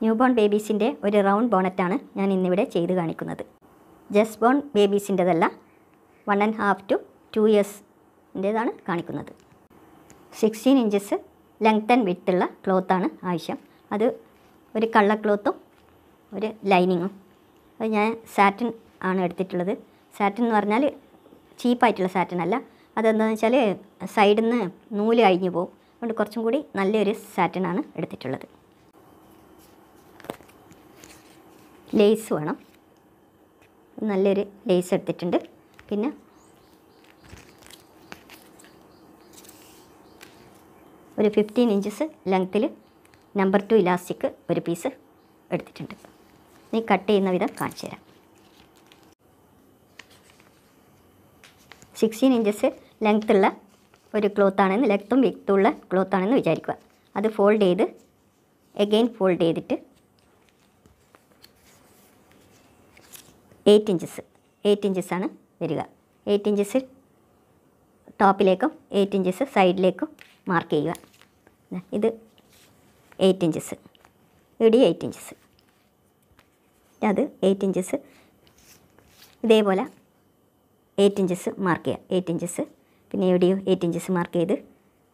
New born ബേബീസിൻ്റെ ഒരു round ബോണറ്റാണ് ഞാൻ ഇന്നിവിടെ ചെയ്ത് കാണിക്കുന്നത്. ജസ്റ്റ് ബോൺ ബേബീസിൻ്റെതല്ല, 1.5 to 2 ഇയേഴ്സിൻ്റേതാണ് കാണിക്കുന്നത്. 16 ഇഞ്ചസ് ലെങ്ത് ആൻഡ് വിഡ്ത്തുള്ള ക്ലോത്താണ് ആവശ്യം. അത് ഒരു കള്ള ക്ലോത്തും ഒരു ലൈനിങ്ങും. അത് ഞാൻ സാറ്റിൻ ആണ് എടുത്തിട്ടുള്ളത്. സാറ്റിൻ എന്ന് പറഞ്ഞാൽ ചീപ്പായിട്ടുള്ള സാറ്റിൻ അല്ല. അതെന്താണെന്ന് വെച്ചാൽ സൈഡിൽ നിന്ന് നൂല് അഴിഞ്ഞു പോകും. അതുകൊണ്ട് കുറച്ചും കൂടി നല്ലൊരു സാറ്റിനാണ് എടുത്തിട്ടുള്ളത്. ലേസ് വേണം. നല്ലൊരു ലേസ് എടുത്തിട്ടുണ്ട്. പിന്നെ ഒരു 15 ഇഞ്ചസ് ലെങ്ത്തിൽ നമ്പർ 2 ഇലാസ്റ്റിക് ഒരു പീസ് എടുത്തിട്ടുണ്ട്. നീ കട്ട് ചെയ്യുന്ന വിധം കാണിച്ചു തരാം. 16 ഇഞ്ചസ് ലെങ്ത്തുള്ള ഒരു ക്ലോത്താണെന്ന്, ലെങ്ത്തും വിഡ്ത്തുള്ള ക്ലോത്താണെന്ന് വിചാരിക്കുക. അത് ഫോൾഡ് ചെയ്ത് എഗെയിൻ ഫോൾഡ് ചെയ്തിട്ട് 8 ഇഞ്ചസാണ് വരിക. 8 ഇഞ്ചസ് ടോപ്പിലേക്കും 8 ഇഞ്ചസ് സൈഡിലേക്കും മാർക്ക് ചെയ്യുക. ഇത് 8 ഇഞ്ചസ്, ഇവിടെ 8 ഇഞ്ചസ്, അത് 8 ഇഞ്ചസ്. ഇതേപോലെ 8 ഇഞ്ചസ് മാർക്ക് ചെയ്യുക. 8 ഇഞ്ചസ്, പിന്നെ എവിടെയോ 8 ഇഞ്ചസ് മാർക്ക് ചെയ്ത്,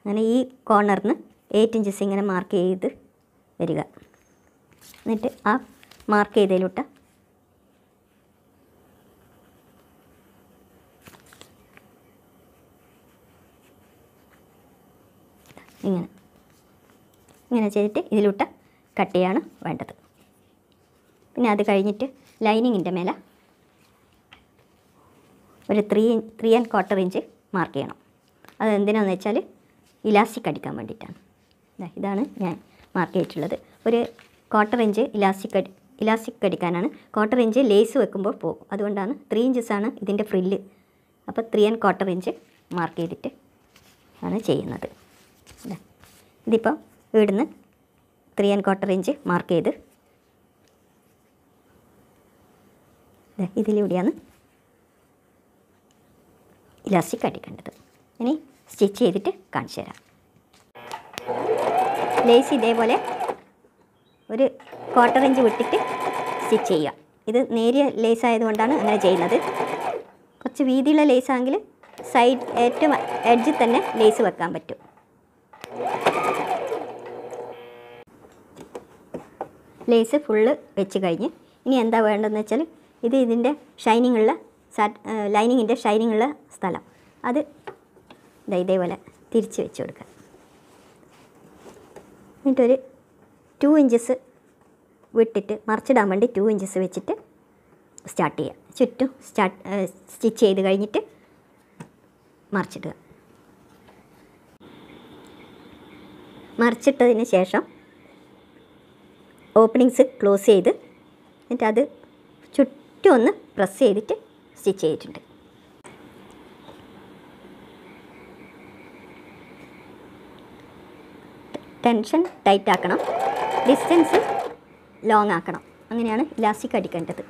അങ്ങനെ ഈ കോർണറിന് 8 ഇഞ്ചസ് ഇങ്ങനെ മാർക്ക് ചെയ്ത് വരിക. എന്നിട്ട് ആ മാർക്ക് ചെയ്തതിലോട്ട് ഇങ്ങനെ ചെയ്തിട്ട് ഇതിലോട്ട് കട്ട് ചെയ്യാണ് വേണ്ടത്. പിന്നെ അത് കഴിഞ്ഞിട്ട് ലൈനിങ്ങിൻ്റെ മേലെ ഒരു 3¼ ഇഞ്ച് മാർക്ക് ചെയ്യണം. അത് എന്തിനാണെന്ന് വെച്ചാൽ ഇലാസ്റ്റിക് അടിക്കാൻ വേണ്ടിയിട്ടാണ്. ഇതാണ് ഞാൻ മാർക്ക് ചെയ്തിട്ടുള്ളത്. ഒരു 1/4 ഇഞ്ച് ഇലാസ്റ്റിക് അടിക്കാനാണ്. 1/4 ഇഞ്ച് ലേസ് വെക്കുമ്പോൾ പോകും. അതുകൊണ്ടാണ് 3 ഇഞ്ചസാണ് ഇതിൻ്റെ ഫ്രില്ല്. അപ്പോൾ 3¼ ഇഞ്ച് മാർക്ക് ചെയ്തിട്ട് ആണ് ചെയ്യുന്നത്. ഇതിപ്പോൾ ഇവിടുന്ന് 3¼ ഇഞ്ച് മാർക്ക് ചെയ്ത് ഇതിലൂടെയാണ് ഇലാസ്റ്റിക് അടിക്കേണ്ടത്. ഇനി സ്റ്റിച്ച് ചെയ്തിട്ട് കാണിച്ചു തരാം. ലേസ് ഇതേപോലെ ഒരു 1/4 ഇഞ്ച് വിട്ടിട്ട് സ്റ്റിച്ച് ചെയ്യുക. ഇത് നേരിയ ലേസ് ആയതുകൊണ്ടാണ് അങ്ങനെ ചെയ്യുന്നത്. കുറച്ച് വീതിയുള്ള ലേസ് ആണെങ്കിൽ സൈഡ് ഏറ്റവും എഡ്ജിൽ തന്നെ ലേസ് വെക്കാൻ പറ്റും. ലേസ് ഫുള്ള് വെച്ച് കഴിഞ്ഞ് ഇനി എന്താ വേണ്ടതെന്ന് വെച്ചാൽ ഇതിൻ്റെ ഷൈനിങ്ങുള്ള ലൈനിങ്ങിൻ്റെ ഷൈനിങ്ങുള്ള സ്ഥലം അത് ഇതേപോലെ തിരിച്ച് വെച്ച് കൊടുക്കുക. എന്നിട്ടൊരു 2 ഇഞ്ചസ് വിട്ടിട്ട് മറിച്ചിടാൻ വേണ്ടി 2 ഇഞ്ചസ് വെച്ചിട്ട് സ്റ്റാർട്ട് ചെയ്യുക. ചുറ്റും സ്റ്റിച്ച് ചെയ്ത് കഴിഞ്ഞിട്ട് മറിച്ചിടുക. മറിച്ചിട്ടതിന് ശേഷം ഓപ്പണിങ്സ് ക്ലോസ് ചെയ്ത് എന്നിട്ട് അത് ചുറ്റും ഒന്ന് പ്രസ് ചെയ്തിട്ട് സ്റ്റിച്ച് ചെയ്തിട്ടുണ്ട്. ടെൻഷൻ ടൈറ്റ് ആക്കണം, ഡിസ്റ്റൻസ് ലോങ് ആക്കണം. അങ്ങനെയാണ് ഇലാസ്റ്റിക് അടിക്കേണ്ടത്.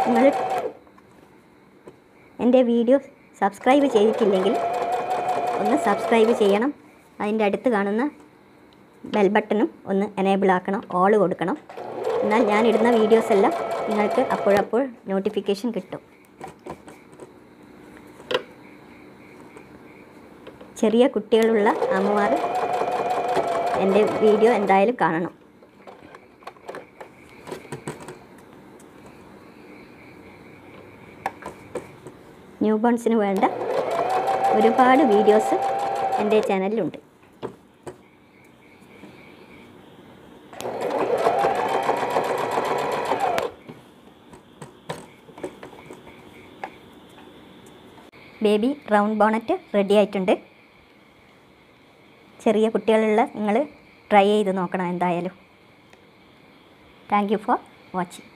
നിങ്ങൾ എൻ്റെ വീഡിയോ സബ്സ്ക്രൈബ് ചെയ്തിട്ടില്ലെങ്കിൽ ഒന്ന് സബ്സ്ക്രൈബ് ചെയ്യണം. അതിൻ്റെ അടുത്ത് കാണുന്ന ബെൽ ബട്ടണും ഒന്ന് എനേബിൾ ആക്കണം, ഓൾ കൊടുക്കണം. എന്നാൽ ഞാനിടുന്ന വീഡിയോസ് എല്ലാം നിങ്ങൾക്ക് അപ്പോഴപ്പോൾ നോട്ടിഫിക്കേഷൻ കിട്ടും. ചെറിയ കുട്ടികളുള്ള അമ്മമാർ എൻ്റെ വീഡിയോ എന്തായാലും കാണണം. ന്യൂ ബോൺസിന് വേണ്ട ഒരുപാട് വീഡിയോസ് എൻ്റെ ചാനലിലുണ്ട്. ബേബി റൗണ്ട് ബോണറ്റ് റെഡി ആയിട്ടുണ്ട്. ചെറിയ കുട്ടികളുള്ള നിങ്ങൾ ട്രൈ ചെയ്ത് നോക്കണം എന്തായാലും. Thank you for watching.